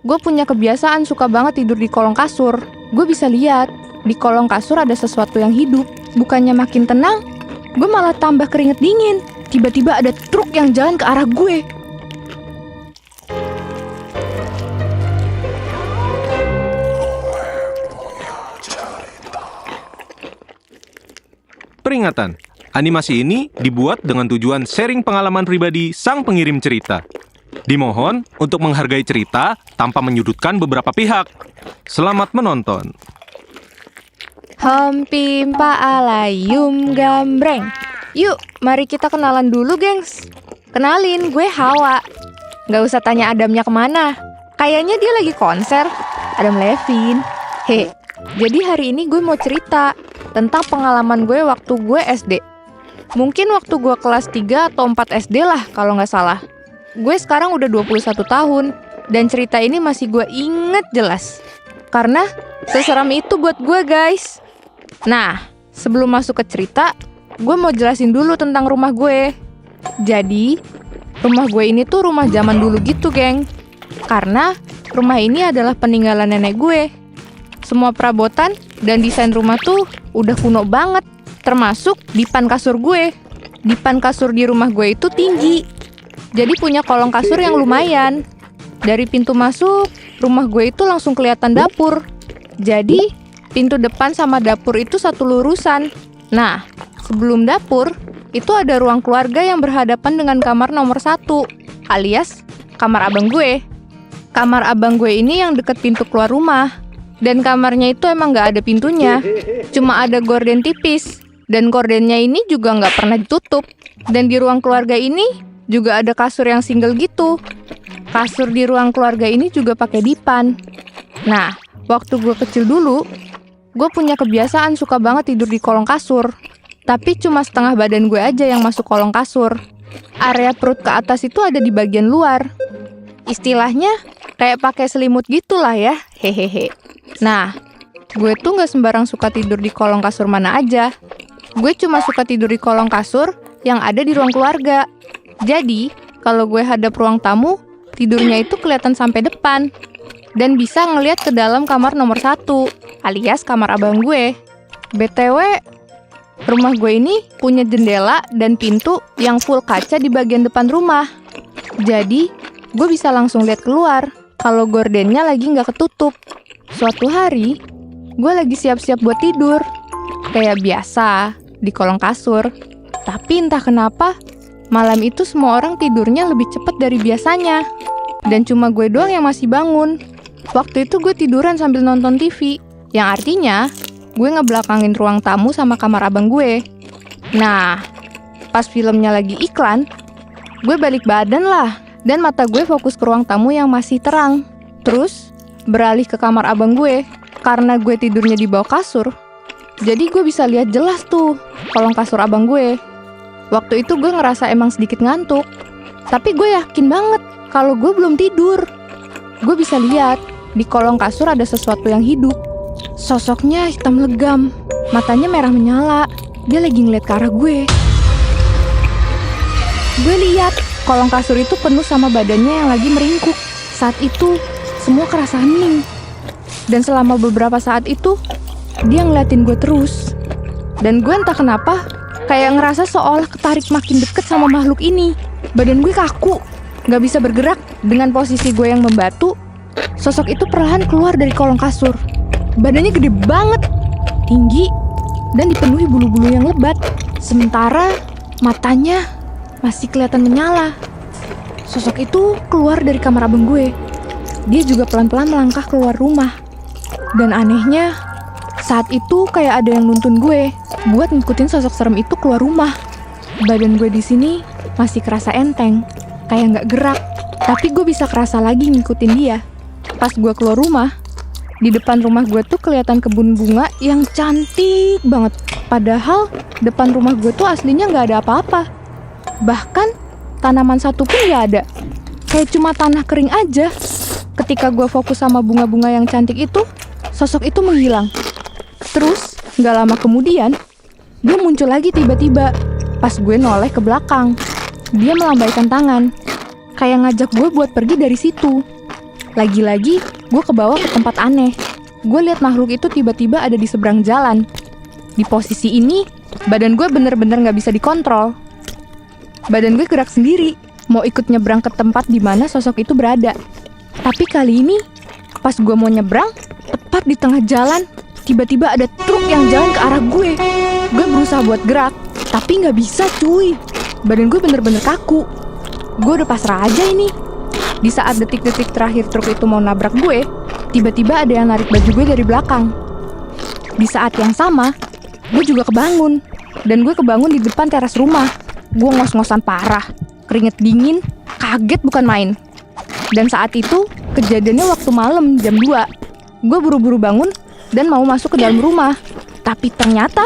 gue punya kebiasaan suka banget tidur di kolong kasur. Gue bisa lihat, di kolong kasur ada sesuatu yang hidup. Bukannya makin tenang, gue malah tambah keringet dingin. Tiba-tiba ada truk yang jalan ke arah gue. Peringatan, animasi ini dibuat dengan tujuan sharing pengalaman pribadi sang pengirim cerita. Dimohon untuk menghargai cerita tanpa menyudutkan beberapa pihak. Selamat menonton. Pimpa alayum gambreng. Yuk, mari kita kenalan dulu, gengs. Kenalin, gue Hawa. Gak usah tanya Adamnya kemana. Kayaknya dia lagi konser. Adam Levine. Jadi hari ini gue mau cerita tentang pengalaman gue waktu gue SD. Mungkin waktu gue kelas 3 atau 4 SD lah kalau nggak salah. Gue sekarang udah 21 tahun, dan cerita ini masih gue inget jelas. Karena seseram itu buat gue, guys. Nah, sebelum masuk ke cerita, gue mau jelasin dulu tentang rumah gue. Jadi, rumah gue ini tuh rumah zaman dulu gitu, geng. Karena rumah ini adalah peninggalan nenek gue. Semua perabotan dan desain rumah tuh udah kuno banget, termasuk dipan kasur gue. Dipan kasur di rumah gue itu tinggi, jadi punya kolong kasur yang lumayan. Dari pintu masuk, rumah gue itu langsung kelihatan dapur. Jadi, pintu depan sama dapur itu satu lurusan. Nah, sebelum dapur, itu ada ruang keluarga yang berhadapan dengan kamar nomor 1, alias kamar abang gue. Kamar abang gue ini yang deket pintu keluar rumah. Dan kamarnya itu emang nggak ada pintunya, cuma ada gorden tipis. Dan gordennya ini juga nggak pernah ditutup. Dan di ruang keluarga ini juga ada kasur yang single gitu. Kasur di ruang keluarga ini juga pakai dipan. Nah, waktu gue kecil dulu, gue punya kebiasaan suka banget tidur di kolong kasur. Tapi cuma setengah badan gue aja yang masuk kolong kasur. Area perut ke atas itu ada di bagian luar. Istilahnya kayak pakai selimut gitulah ya, hehehe. Nah, gue tuh gak sembarang suka tidur di kolong kasur mana aja. Gue cuma suka tidur di kolong kasur yang ada di ruang keluarga. Jadi, kalau gue hadap ruang tamu, tidurnya itu kelihatan sampai depan. Dan bisa ngeliat ke dalam kamar nomor 1, alias kamar abang gue. BTW, rumah gue ini punya jendela dan pintu yang full kaca di bagian depan rumah. Jadi, gue bisa langsung lihat keluar kalau gordennya lagi nggak ketutup. Suatu hari, gue lagi siap-siap buat tidur. Kayak biasa, di kolong kasur. Tapi entah kenapa, malam itu semua orang tidurnya lebih cepat dari biasanya. Dan cuma gue doang yang masih bangun. Waktu itu gue tiduran sambil nonton TV. Yang artinya, gue ngebelakangin ruang tamu sama kamar abang gue. Nah, pas filmnya lagi iklan, gue balik badan lah. Dan mata gue fokus ke ruang tamu yang masih terang. Terus, beralih ke kamar abang gue. Karena gue tidurnya di bawah kasur, jadi gue bisa lihat jelas tuh kolong kasur abang gue. Waktu itu gue ngerasa emang sedikit ngantuk. Tapi gue yakin banget kalau gue belum tidur. Gue bisa lihat di kolong kasur ada sesuatu yang hidup. Sosoknya hitam legam, matanya merah menyala. Dia lagi ngeliat ke arah gue. Gue lihat kolong kasur itu penuh sama badannya yang lagi meringkuk. Saat itu, semua kerasa hening. Dan selama beberapa saat itu, dia ngeliatin gue terus. Dan gue entah kenapa, kayak ngerasa seolah ketarik makin deket sama makhluk ini. Badan gue kaku, gak bisa bergerak. Dengan posisi gue yang membatu, sosok itu perlahan keluar dari kolong kasur. Badannya gede banget, tinggi, dan dipenuhi bulu-bulu yang lebat. Sementara matanya masih kelihatan menyala. Sosok itu keluar dari kamar abang gue. Dia juga pelan-pelan melangkah keluar rumah. Dan anehnya, saat itu kayak ada yang nuntun gue buat ngikutin sosok serem itu keluar rumah. Badan gue di sini masih kerasa enteng, kayak nggak gerak. Tapi gue bisa kerasa lagi ngikutin dia. Pas gue keluar rumah, di depan rumah gue tuh kelihatan kebun bunga yang cantik banget. Padahal depan rumah gue tuh aslinya nggak ada apa-apa. Bahkan tanaman satu pun nggak ada. Kayak cuma tanah kering aja. Ketika gue fokus sama bunga-bunga yang cantik itu, sosok itu menghilang. Terus, gak lama kemudian, dia muncul lagi tiba-tiba. Pas gue noleh ke belakang, dia melambaikan tangan, kayak ngajak gue buat pergi dari situ. Lagi-lagi, gue kebawa ke tempat aneh. Gue lihat makhluk itu tiba-tiba ada di seberang jalan. Di posisi ini, badan gue bener-bener gak bisa dikontrol. Badan gue gerak sendiri, mau ikut nyebrang ke tempat di mana sosok itu berada. Tapi kali ini, pas gue mau nyebrang, tepat di tengah jalan, tiba-tiba ada truk yang jalan ke arah gue. Gue berusaha buat gerak, tapi gak bisa cuy. Badan gue bener-bener kaku. Gue udah pasrah aja ini. Di saat detik-detik terakhir truk itu mau nabrak gue, tiba-tiba ada yang narik baju gue dari belakang. Di saat yang sama, gue juga kebangun. Dan gue kebangun di depan teras rumah. Gue ngos-ngosan parah, keringet dingin, kaget bukan main. Dan saat itu, kejadiannya waktu malam jam 2. Gue buru-buru bangun dan mau masuk ke dalam rumah. Tapi ternyata,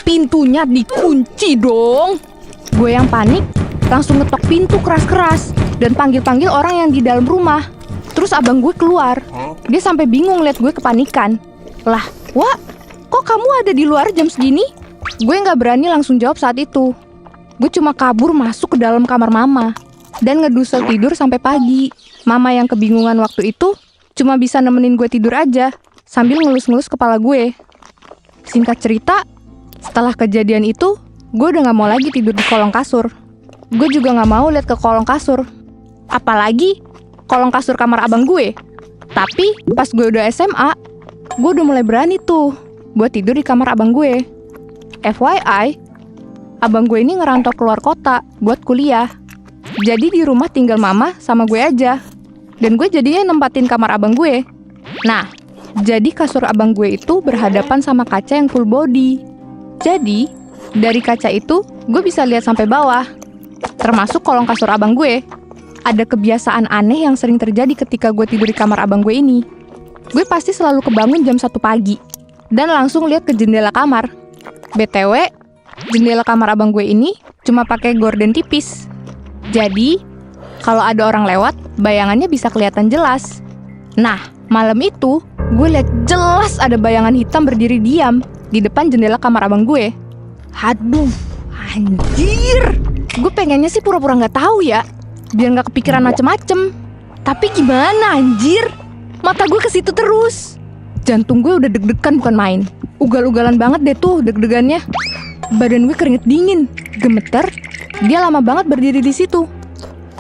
pintunya dikunci dong. Gue yang panik, langsung ngetok pintu keras-keras dan panggil-panggil orang yang di dalam rumah. Terus abang gue keluar. Dia sampai bingung lihat gue kepanikan. Lah, Wak, kok kamu ada di luar jam segini? Gue nggak berani langsung jawab saat itu. Gue cuma kabur masuk ke dalam kamar mama dan ngedusel tidur sampai pagi. Mama yang kebingungan waktu itu cuma bisa nemenin gue tidur aja sambil ngelus-ngelus kepala gue. Singkat cerita, setelah kejadian itu, gue udah gak mau lagi tidur di kolong kasur. Gue juga gak mau lihat ke kolong kasur. Apalagi kolong kasur kamar abang gue. Tapi pas gue udah SMA, gue udah mulai berani tuh buat tidur di kamar abang gue. FYI, abang gue ini ngerantau keluar kota buat kuliah. Jadi di rumah tinggal mama sama gue aja. Dan gue jadinya nempatin kamar abang gue. Nah, jadi kasur abang gue itu berhadapan sama kaca yang full body. Jadi, dari kaca itu gue bisa lihat sampai bawah. Termasuk kolong kasur abang gue. Ada kebiasaan aneh yang sering terjadi ketika gue tidur di kamar abang gue ini. Gue pasti selalu kebangun jam 1 pagi. Dan langsung lihat ke jendela kamar. BTW, jendela kamar abang gue ini cuma pakai gorden tipis. Jadi, kalau ada orang lewat, bayangannya bisa kelihatan jelas. Nah, malam itu, gue lihat jelas ada bayangan hitam berdiri diam di depan jendela kamar abang gue. Aduh, anjir. Gue pengennya sih pura-pura nggak tahu ya, biar nggak kepikiran macem-macem. Tapi gimana anjir? Mata gue ke situ terus. Jantung gue udah deg-degan bukan main. Ugal-ugalan banget deh tuh deg-degannya. Badan gue keringet dingin, gemeter. Dia lama banget berdiri di situ.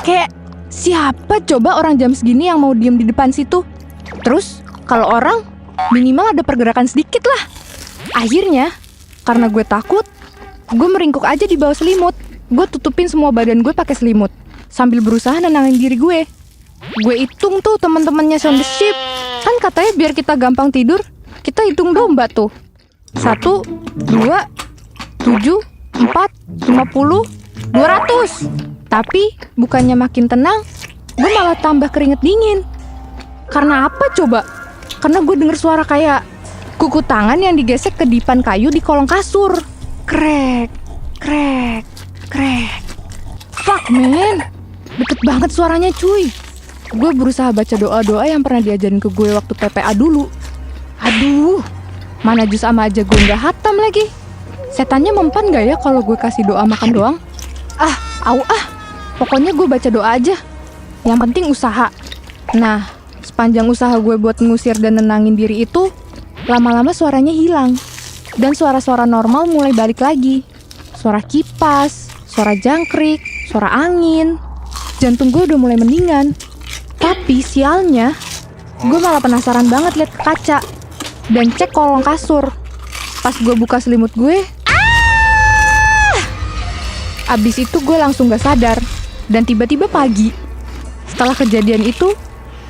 Kayak siapa coba orang jam segini yang mau diem di depan situ? Terus kalau orang minimal ada pergerakan sedikit lah. Akhirnya karena gue takut, gue meringkuk aja di bawah selimut. Gue tutupin semua badan gue pakai selimut sambil berusaha nenangin diri gue. Gue hitung tuh teman-temannya Sound the Ship. Kan katanya biar kita gampang tidur, kita hitung domba tuh. 1, 2, 7, 4, 50, 200. Tapi bukannya makin tenang, gue malah tambah keringet dingin. Karena apa coba? Karena gue denger suara kayak kuku tangan yang digesek ke dipan kayu di kolong kasur. Krek, krek, krek. Fuck man, deket banget suaranya cuy. Gue berusaha baca doa-doa yang pernah diajarin ke gue waktu TPA dulu. Aduh, mana jus sama aja gue gak hatam lagi. Setannya mempan gak ya kalau gue kasih doa makan doang? Pokoknya gue baca doa aja. Yang penting usaha. Nah, sepanjang usaha gue buat ngusir dan nenangin diri itu, lama-lama suaranya hilang. Dan suara-suara normal mulai balik lagi. Suara kipas, suara jangkrik, suara angin. Jantung gue udah mulai mendingan. Tapi sialnya, gue malah penasaran banget lihat ke kaca. Dan cek kolong kasur. Pas gue buka selimut gue, abis itu gue langsung gak sadar. Dan tiba-tiba pagi. Setelah kejadian itu,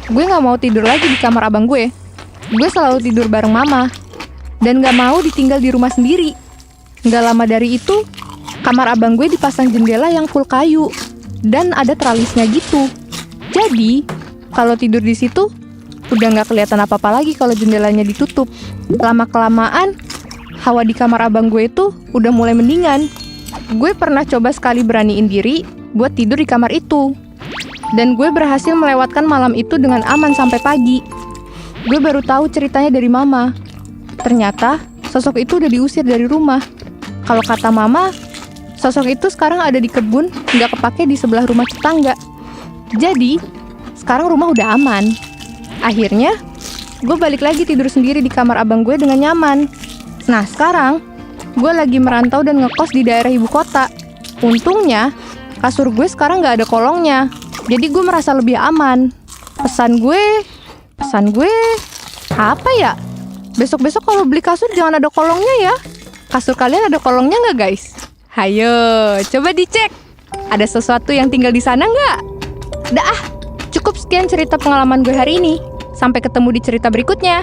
gue gak mau tidur lagi di kamar abang gue. Gue selalu tidur bareng mama. Dan gak mau ditinggal di rumah sendiri. Gak lama dari itu, kamar abang gue dipasang jendela yang full kayu. Dan ada tralisnya gitu. Jadi, kalau tidur di situ, udah gak kelihatan apa-apa lagi kalau jendelanya ditutup. Lama-kelamaan, hawa di kamar abang gue itu udah mulai mendingan. Gue pernah coba sekali beraniin diri buat tidur di kamar itu. Dan gue berhasil melewatkan malam itu dengan aman sampai pagi. Gue baru tahu ceritanya dari mama. Ternyata sosok itu udah diusir dari rumah. Kalau kata mama, sosok itu sekarang ada di kebun, nggak kepake di sebelah rumah tetangga. Jadi, sekarang rumah udah aman. Akhirnya, gue balik lagi tidur sendiri di kamar abang gue dengan nyaman. Nah, sekarang, gue lagi merantau dan ngekos di daerah ibu kota. Untungnya, kasur gue sekarang nggak ada kolongnya. Jadi gue merasa lebih aman. Pesan gue, apa ya? Besok-besok kalau beli kasur jangan ada kolongnya ya. Kasur kalian ada kolongnya nggak guys? Hayo, coba dicek. Ada sesuatu yang tinggal di sana nggak? Dah, cukup sekian cerita pengalaman gue hari ini. Sampai ketemu di cerita berikutnya.